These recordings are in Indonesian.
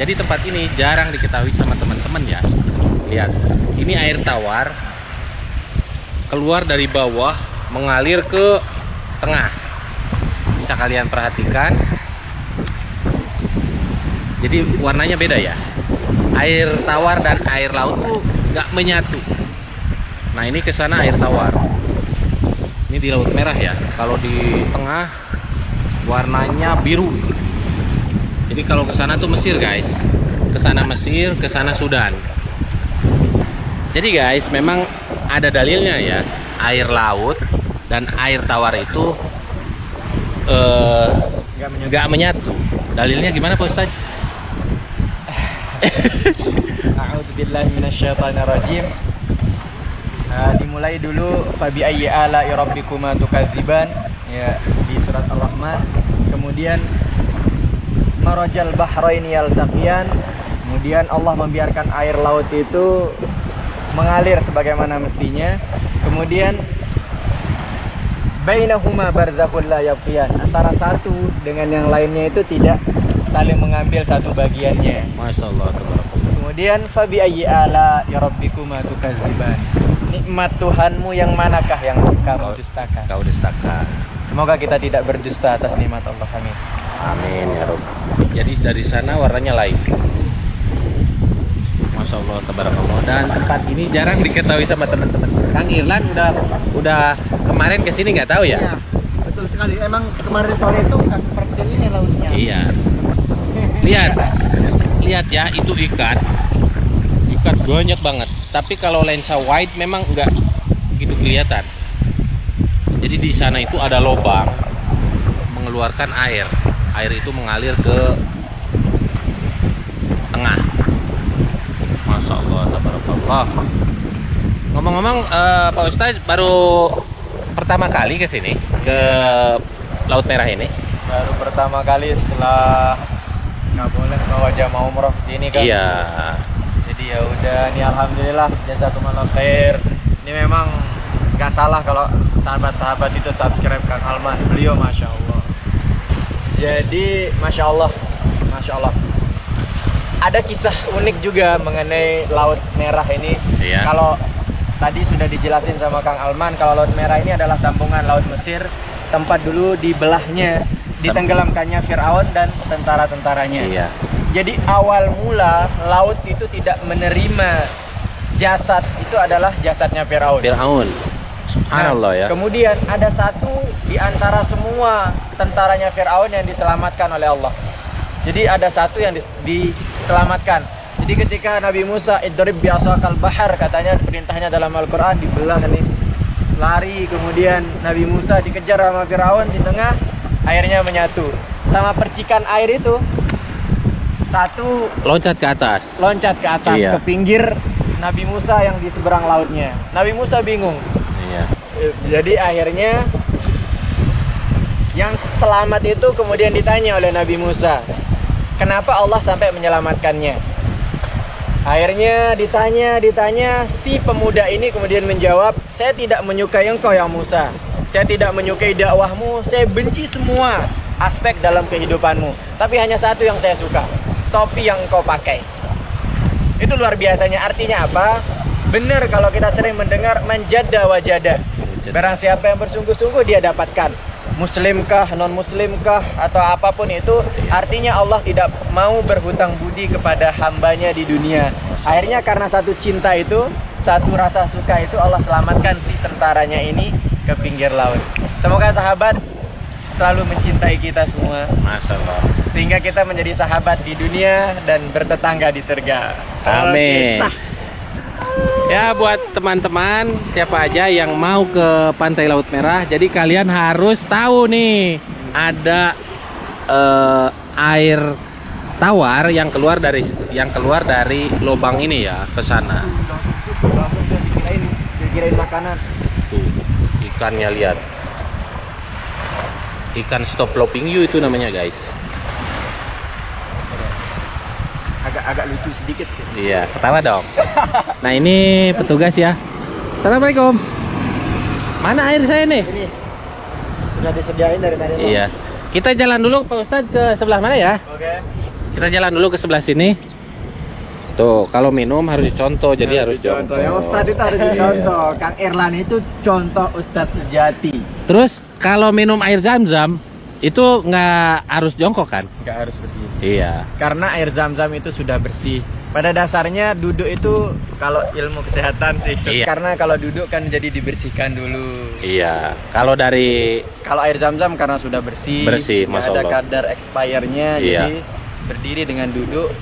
Jadi tempat ini jarang diketahui sama teman-teman ya. Lihat, ini air tawar keluar dari bawah mengalir ke tengah. Bisa kalian perhatikan. Jadi warnanya beda ya. Air tawar dan air laut tuh nggak menyatu. Nah ini ke sana air tawar. Ini di Laut Merah ya. Kalau di tengah warnanya biru. Jadi kalau ke sana tuh Mesir guys. Ke sana Mesir, ke sana Sudan. Jadi guys, memang ada dalilnya ya. Air laut dan air tawar itu nggak menyatu. Dalilnya gimana Pak Ustadz? A'udzubillahi minasyaitonirrajim. Dimulai dulu fabi ayyi ala'i rabbikuma tukadziban ya, di surat Ar-Rahman. Kemudian marajal bahraini yaltaqiyan. Kemudian Allah membiarkan air laut itu mengalir sebagaimana mestinya. Kemudian bainahuma barzakhul la yabghiyan. Antara satu dengan yang lainnya itu tidak saling mengambil satu bagiannya. Masya Allah. Kemudian fabi ayyi ala'i rabbikuma tukadziban. Nikmat Tuhanmu yang manakah yang kamu dustakan? Kau dustakan. Semoga kita tidak berdusta atas nikmat Allah. Amin. Amin ya Rabb. Jadi dari sana warnanya lain. Masya Allah, tabarakallah. Dan tempat ini jarang diketahui sama teman-teman. Kang Irlan udah kemarin kesini nggak tahu ya? Iya, betul sekali. Emang kemarin sore itu nggak seperti ini lautnya. Iya. Lihat ya, itu ikan banyak banget. Tapi kalau lensa wide memang nggak begitu kelihatan. Jadi di sana itu ada lubang mengeluarkan air. Air itu mengalir ke tengah. Masya Allah, tabarakallah. Ngomong-ngomong, Pak Ustadz baru pertama kali ke sini, ke Laut Merah ini? Baru pertama kali setelah nggak boleh bawa jamaah umroh ke sini kan? Iya. Jadi ya udah, ini alhamdulillah jazakumullah khair. Ini memang nggak salah kalau sahabat-sahabat itu subscribe Kang Alman. Beliau masya Allah. Jadi masya Allah. Ada kisah unik juga mengenai Laut Merah ini. Iya. Kalau tadi sudah dijelasin sama Kang Alman, kalau Laut Merah ini adalah sambungan Laut Mesir, tempat dulu dibelahnya, ditenggelamkannya Fir'aun dan tentara-tentaranya. Iya. Jadi awal mula laut itu tidak menerima jasad, itu adalah jasadnya Fir'aun. Subhanallah ya. Kemudian ada satu di antara semua tentaranya Fir'aun yang diselamatkan oleh Allah. Jadi ada satu yang diselamatkan. Jadi ketika Nabi Musa idrib bi'asakal bahar, katanya perintahnya dalam Al-Quran, dibelah nih, lari, kemudian Nabi Musa dikejar sama Fir'aun, di tengah airnya menyatu. Sama percikan air itu satu loncat ke atas, iya, ke pinggir Nabi Musa yang di seberang lautnya. Nabi Musa bingung. Iya. Jadi akhirnya yang selamat itu kemudian ditanya oleh Nabi Musa, kenapa Allah sampai menyelamatkannya? Akhirnya ditanya, si pemuda ini kemudian menjawab, saya tidak menyukai engkau ya Musa, saya tidak menyukai dakwahmu, saya benci semua aspek dalam kehidupanmu, tapi hanya satu yang saya suka, topi yang engkau pakai. Itu luar biasanya. Artinya apa? Benar kalau kita sering mendengar manjada wajada. Barang siapa yang bersungguh-sungguh dia dapatkan. Muslimkah, non muslimkah, atau apapun itu, artinya Allah tidak mau berhutang budi kepada hambanya di dunia. Akhirnya karena satu cinta itu, satu rasa suka itu, Allah selamatkan si tentaranya ini ke pinggir laut. Semoga sahabat selalu mencintai kita semua, Masya Allah, sehingga kita menjadi sahabat di dunia dan bertetangga di surga. amin. Ya, buat teman-teman siapa aja yang mau ke pantai Laut Merah, jadi kalian harus tahu nih, ada air tawar yang keluar dari lubang ini ya, ke sana. Dikirain makanan. Tuh, ikannya lihat. Ikan stop flopping you itu namanya guys. Agak lucu sedikit. Iya, ketawa dong. Nah ini petugas ya. Assalamualaikum. Mana air saya nih? Ini sudah disediain dari tadi. Iya. Kita jalan dulu Pak Ustadz ke sebelah mana ya? Oke. Kita jalan dulu ke sebelah sini. Tuh, kalau minum harus dicontoh, jadi harus contoh. jongkok. Yang Ustadz itu harus dicontoh. Kang Erlan itu contoh Ustadz sejati. Terus kalau minum air zam-zam itu nggak harus jongkok kan? Nggak harus berdiri. Iya. Karena air zam-zam itu sudah bersih. Pada dasarnya duduk itu kalau ilmu kesehatan sih. Iya. Karena kalau duduk kan jadi dibersihkan dulu. Iya. Kalau dari Kalau air zam-zam karena sudah bersih, Bersih, nggak Masya ada Allah. kadar expirednya, Iya. jadi berdiri dengan duduk.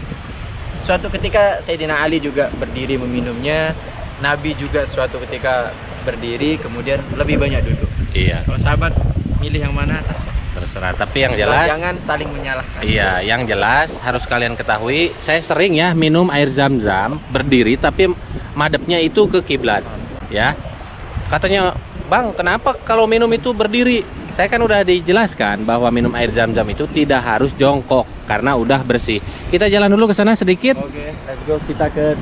Suatu ketika Sayyidina Ali juga berdiri meminumnya, Nabi juga suatu ketika berdiri, kemudian lebih banyak duduk. iya, Kalau sahabat milih yang mana terserah. Tapi yang jelas jangan saling menyalahkan. iya, yang jelas harus kalian ketahui, saya sering ya minum air zam-zam berdiri tapi madepnya itu ke kiblat. Ya. Katanya, "Bang, kenapa kalau minum itu berdiri?" Saya kan udah dijelaskan bahwa minum air zam-zam itu tidak harus jongkok karena udah bersih. Kita jalan dulu ke sana sedikit. Oke, let's go kita ke